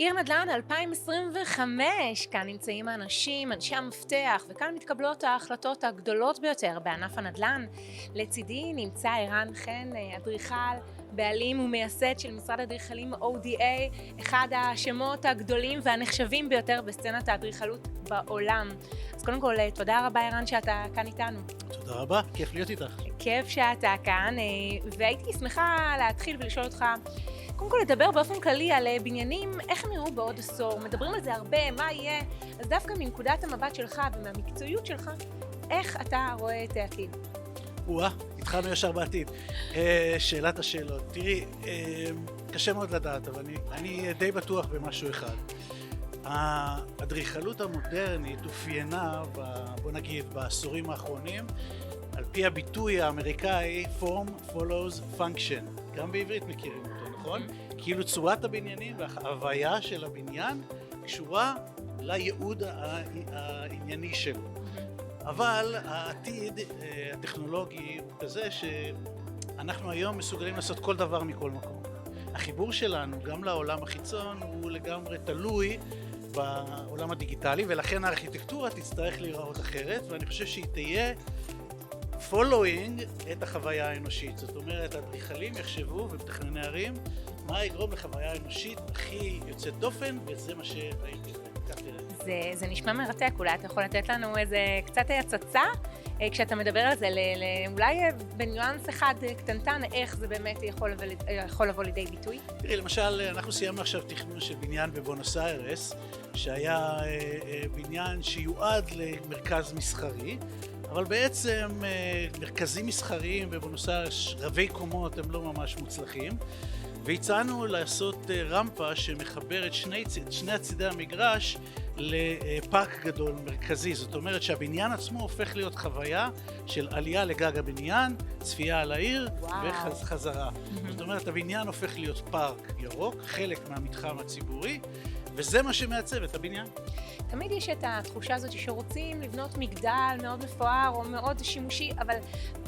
עיר נדל"ן 2025, כאן נמצאים האנשים, אנשי המפתח, וכאן מתקבלות ההחלטות הגדולות ביותר בענף הנדל"ן. לצידי נמצא ערן חן, אדריכל, בעלים ומייסד של משרד אדריכלים ODA, אחד השמות הגדולים והנחשבים ביותר בסצנת האדריכלות בעולם. אז קודם כל, תודה רבה ערן שאתה כאן איתנו. תודה רבה, כיף להיות איתך. כיף שאתה כאן, והייתי שמחה להתחיל ולשאול אותך, קודם כל לדבר באופן כללי על בניינים, איך הם יראו בעוד עשור, מדברים על זה הרבה, מה יהיה, אז דווקא מנקודת המבט שלך ומהמקצועיות שלך, איך אתה רואה את העתיד? התחלנו ישר בעתיד. שאלת השאלות, תראי, קשה מאוד לדעת, אבל אני די בטוח במשהו אחד. האדריכלות המודרנית אופיינה, בוא נגיד, בעשורים האחרונים, על פי הביטוי האמריקאי, form follows function. גם בעברית מכירים אותו, נכון? כאילו צורת הבניינים וההוויה של הבניין קשורה לייעוד הענייני שלו. אבל העתיד הטכנולוגי הוא כזה שאנחנו היום מסוגלים לעשות כל דבר מכל מקום. החיבור שלנו גם לעולם החיצון הוא לגמרי תלוי בעולם הדיגיטלי, ולכן הארכיטקטורה תצטרך להיראות אחרת, ואני חושב שהיא תהיה following את החוויה האנושית. זאת אומרת, האדריכלים יחשבו ומתכנני ערים מה יגרום לחוויה האנושית הכי יוצאת דופן, וזה מה שהייתי רואה. זה נשמע מרתק, אולי אתה יכול לתת לנו איזה קצת הצצה כשאתה מדבר על זה, אולי בניואנס אחד קטנטן, איך זה באמת יכול לבוא לידי ביטוי? תראי, למשל, אנחנו סיימנו עכשיו תכנון של בניין בבואנוס איירס, שהיה בניין שיועד למרכז מסחרי, אבל בעצם מרכזים מסחריים בבואנוס איירס רבי קומות הם לא ממש מוצלחים, והצענו לעשות רמפה שמחברת שני הצידי המגרש לפארק גדול מרכזי. זאת אומרת שהבניין עצמו הופך להיות חוויה של עלייה לגג הבניין, צפייה על העיר וחזרה. זאת אומרת, הבניין הופך להיות פארק ירוק, חלק מהמתחם הציבורי, וזה מה שמעצב את הבניין. תמיד יש את התחושה הזאת שרוצים לבנות מגדל מאוד מפואר או מאוד שימושי, אבל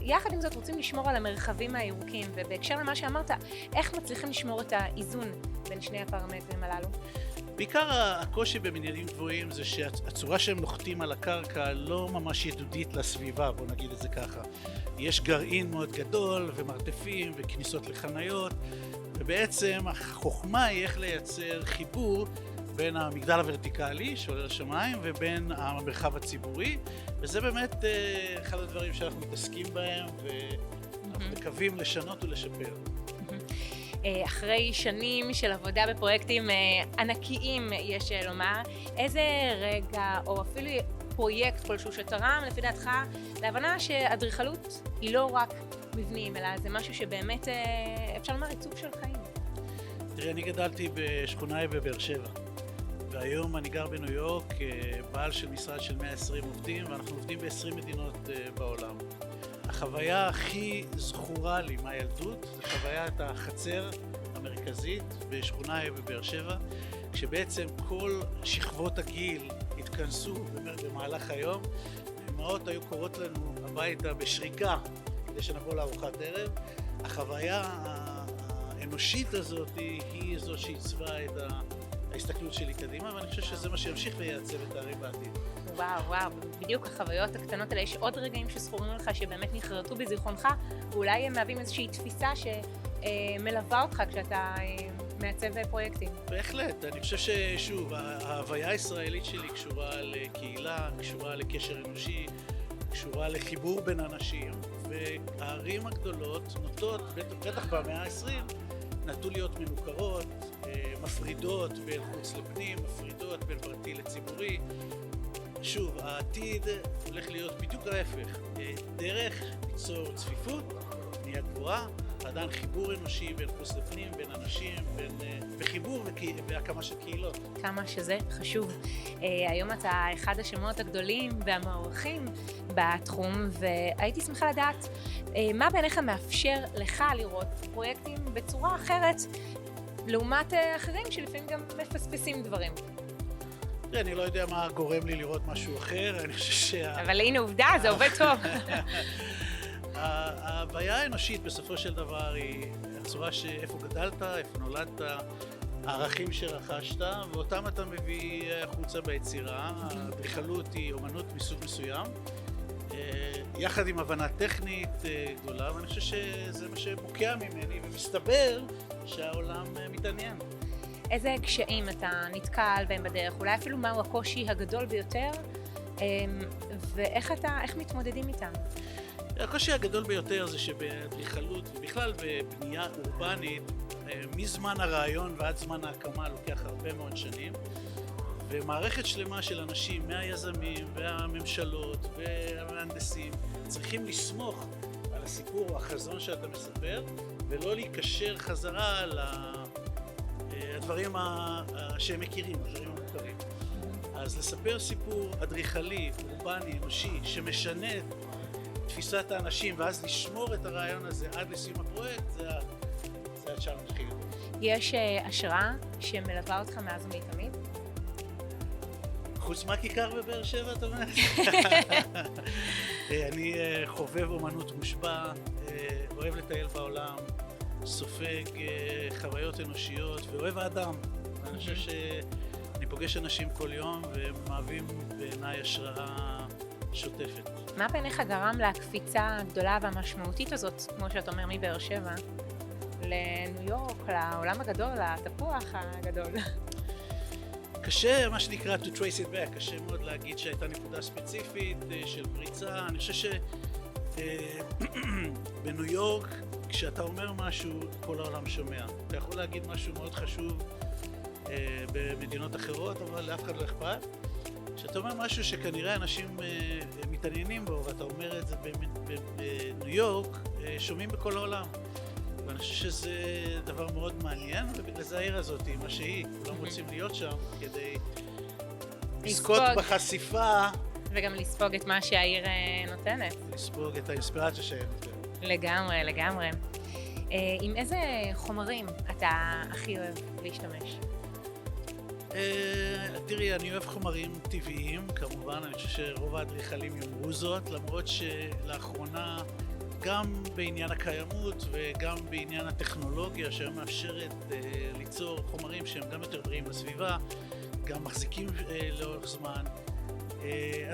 יחד עם זאת רוצים לשמור על המרחבים הירוקים, ובהקשר למה שאמרת, איך מצליחים לשמור את האיזון בין שני הפרמטרים הללו? בעיקר הקושי בבניינים גבוהים זה שהצורה שהם נוחתים על הקרקע לא ממש ידידותית לסביבה, בוא נגיד את זה ככה. יש גרעין מאוד גדול ומרתפים וכניסות לחניות, ובעצם החוכמה היא איך לייצר חיבור בין המגדל הוורטיקלי שעולה לשמיים ובין המרחב הציבורי, וזה באמת אחד הדברים שאנחנו מתעסקים בהם ואנחנו מקווים לשנות ולשפר. אחרי שנים של עבודה בפרויקטים ענקיים, יש לומר, איזה רגע או אפילו פרויקט כלשהו שתרם לפי דעתך להבנה שאדריכלות היא לא רק מבנים, אלא זה משהו שבאמת אפשר לומר עיצוב של חיים? תראי, אני גדלתי בשכונה בבאר שבע, והיום אני גר בניו יורק, בעל של משרד של 120 עובדים, ואנחנו עובדים ב-20 מדינות בעולם. החוויה הכי זכורה לי מהילדות זה חוויית החצר המרכזית בשכונה בבאר שבע, כשבעצם כל שכבות הגיל התכנסו במהלך היום, אמהות היו קוראות לנו הביתה בשריקה כדי שנבוא לארוחת ערב. החוויה האנושית הזאת היא זו שעיצבה את ההסתכלות שלי קדימה, ואני חושב שזה מה שימשיך וייעצב את הערים בעתיד. וואו, בדיוק החוויות הקטנות האלה, יש עוד רגעים שזכורים לך שבאמת נחרטו בזיכרונך, ואולי הם מהווים איזושהי תפיסה שמלווה אותך כשאתה מעצב פרויקטים. בהחלט, אני חושב ששוב, ההוויה הישראלית שלי קשורה לקהילה, קשורה לקשר אנושי, קשורה לחיבור בין אנשים, והערים הגדולות נוטות, בטח במאה ה-20, נטו להיות מנוכרות, מפרידות בין חוץ לפנים, מפרידות בין פרטי לציבורי. שוב, העתיד הולך להיות בדיוק ההפך, דרך ליצור צפיפות, בנייה גבוהה, ועדיין חיבור אנושי בין חוץ לפנים, בין אנשים, וחיבור והקמה של קהילות. כמה שזה חשוב. היום אתה אחד השמות הגדולים והמוערכים בתחום, והייתי שמחה לדעת מה בעיניך מאפשר לך לראות פרויקטים בצורה אחרת, לעומת אחרים שלפעמים גם מפספסים דברים. אני לא יודע מה גורם לי לראות משהו אחר, אני חושב אבל הנה עובדה, זה עובד טוב. ההוויה האנושית בסופו של דבר היא הצורה שאיפה גדלת, איפה נולדת, הערכים שרכשת, ואותם אתה מביא החוצה ביצירה. האדריכלות היא אומנות מסוג מסוים, יחד עם הבנה טכנית גדולה, ואני חושב שזה מה שמוקע ממני, ומסתבר שהעולם מתעניין. איזה קשיים אתה נתקל בהם בדרך? אולי אפילו מהו הקושי הגדול ביותר, ואיך מתמודדים איתם? הקושי הגדול ביותר זה שבאדריכלות, ובכלל בבנייה אורבנית, מזמן הרעיון ועד זמן ההקמה לוקח הרבה מאוד שנים, ומערכת שלמה של אנשים, מהיזמים והממשלות והמהנדסים, צריכים לסמוך על הסיפור או החזון שאתה מספר, ולא להיקשר חזרה לדברים שהם מכירים, הדברים המוכרים. אז לספר סיפור אדריכלי, אורבני, אנושי, שמשנה את תפיסת האנשים, ואז לשמור את הרעיון הזה עד לסיום הפרויקט, זה הצ'אלנג' הכי גדול. יש השראה שמלווה אותך מאז ומתמיד? חוץ מהכיכר בבאר שבע, אתה אומר? אני חובב אומנות מושבע, אוהב לטייל בעולם, סופג חוויות אנושיות ואוהב האדם. אני חושב שאני פוגש אנשים כל יום והם מהווים בעיניי השראה שוטפת. מה בעיניך גרם לקפיצה הגדולה והמשמעותית הזאת, כמו שאתה אומר, מבאר שבע לניו יורק, לעולם הגדול, לתפוח הגדול? קשה, מה שנקרא, to trace it back, קשה מאוד להגיד שהייתה נקודה ספציפית של פריצה. אני חושב שבניו יורק, כשאתה אומר משהו, כל העולם שומע. אתה יכול להגיד משהו מאוד חשוב במדינות אחרות, אבל לאף אחד לא אכפת. כשאתה אומר משהו שכנראה אנשים מתעניינים בו, ואתה אומר את זה בניו יורק, שומעים בכל העולם. ואני חושב שזה דבר מאוד מעניין, ובגלל זה העיר הזאת, מה שהיא, כולם רוצים להיות שם כדי לזכות בחשיפה. וגם לספוג את מה שהעיר נותנת. לספוג את האינספירציה שהיא נותנת. לגמרי, לגמרי. עם איזה חומרים אתה הכי אוהב להשתמש? תראי, אני אוהב חומרים טבעיים, כמובן, אני חושב שרוב האדריכלים יאמרו זאת, למרות שלאחרונה גם בעניין הקיימות וגם בעניין הטכנולוגיה שמאפשרת ליצור חומרים שהם גם יותר בריאים לסביבה, גם מחזיקים לאורך זמן.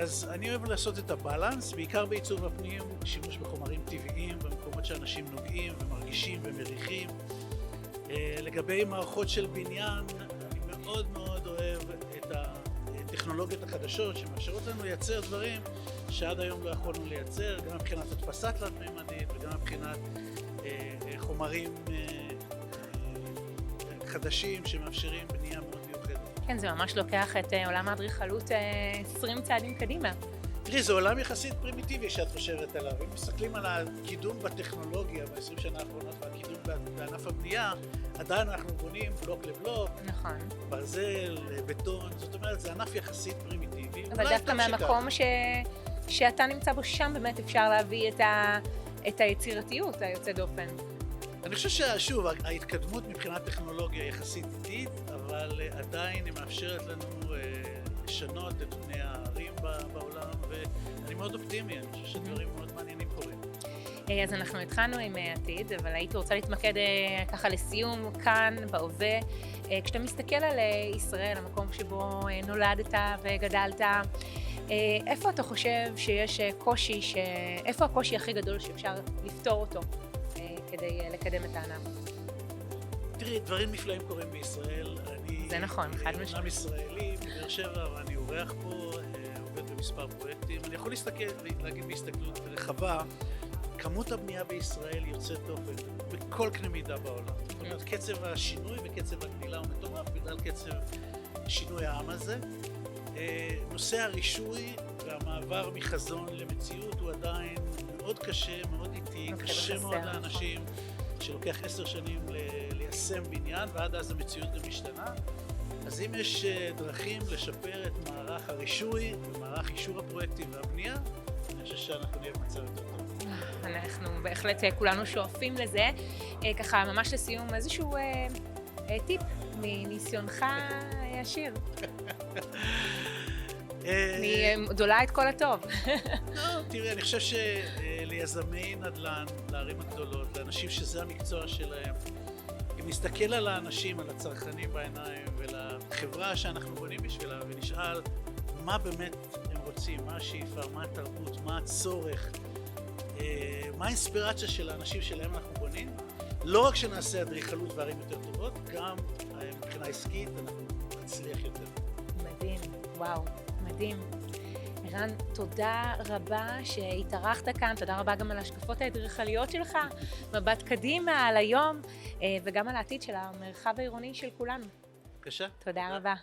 אז אני אוהב לעשות את הבלנס, בעיקר בעיצוב הפנים, שימוש בחומרים טבעיים במקומות שאנשים נוגעים ומרגישים ומריחים. לגבי מערכות של בניין, אני מאוד מאוד אוהב את הטכנולוגיות החדשות שמאפשרות לנו לייצר דברים שעד היום לא יכולנו לייצר, גם מבחינת הדפסה תלת-ממדית וגם מבחינת חומרים חדשים שמאפשרים בנייה מאוד מיוחדת. כן, זה ממש לוקח את עולם האדריכלות 20 צעדים קדימה. תראי, זה עולם יחסית פרימיטיבי שאת חושבת עליו. אם מסתכלים על הקידום בטכנולוגיה ב-20 שנה האחרונות והקידום בענף הבנייה, עדיין אנחנו בונים בלוק לבלוק, נכון. ברזל, בטון, זאת אומרת, זה ענף יחסית פרימיטיבי. אבל דווקא מהמקום שאתה נמצא בו, שם באמת אפשר להביא את היצירתיות היוצא דופן. אני חושב ששוב, ההתקדמות מבחינת טכנולוגיה יחסית איטית, אבל עדיין היא מאפשרת לנו לשנות את פני הערים בעולם, ואני מאוד אופטימי, אני חושב שדברים מאוד מעניינים קורים. אז אנחנו התחלנו עם עתיד, אבל הייתי רוצה להתמקד ככה לסיום כאן, בהווה. כשאתה מסתכל על ישראל, המקום שבו נולדת וגדלת, איפה אתה חושב שיש קושי, איפה הקושי הכי גדול שאפשר לפתור אותו כדי לקדם את הענף? תראי, דברים נפלאים קורים בישראל. זה נכון, חד משמעית. אני ישראלי, מבאר שבע, ואני אורח פה, עובד במספר פרויקטים. אני יכול להגיד בהסתכלות רחבה, כמות הבנייה בישראל יוצאת דופן בכל קנה מידה בעולם. זאת אומרת, קצב השינוי וקצב הגדילה הוא מטורף בגלל קצב שינוי העם הזה. נושא הרישוי והמעבר מחזון למציאות הוא עדיין מאוד קשה, מאוד איטי, קשה מאוד לאנשים שלוקח 10 שנים ליישם בניין, ועד אז המציאות גם משתנה. אז אם יש דרכים לשפר את מערך הרישוי ומערך אישור הפרויקטים והבנייה, אני חושב שאנחנו נהיה במצב יותר טוב. אנחנו בהחלט כולנו שואפים לזה. ככה ממש לסיום איזשהו טיפ מניסיונך עשיר. אני דולה את כל הטוב. לא, תראי, אני חושב שליזמי נדל"ן, לערים הגדולות, לאנשים שזה המקצוע שלהם, אם נסתכל על האנשים, על הצרכנים בעיניים ולחברה שאנחנו בונים בשבילה ונשאל מה באמת הם רוצים, מה השאיפה, מה התרבות, מה הצורך, מה האינספירציה של האנשים שלהם אנחנו בונים, לא רק שנעשה אדריכלות וערים יותר טובות, גם מבחינה עסקית אנחנו נצליח יותר. מדהים, וואו, מדהים. ערן, תודה רבה שהתארחת כאן, תודה רבה גם על ההשקפות האדריכליות שלך, מבט קדימה על היום וגם על העתיד של המרחב העירוני של כולנו. בבקשה. תודה רבה.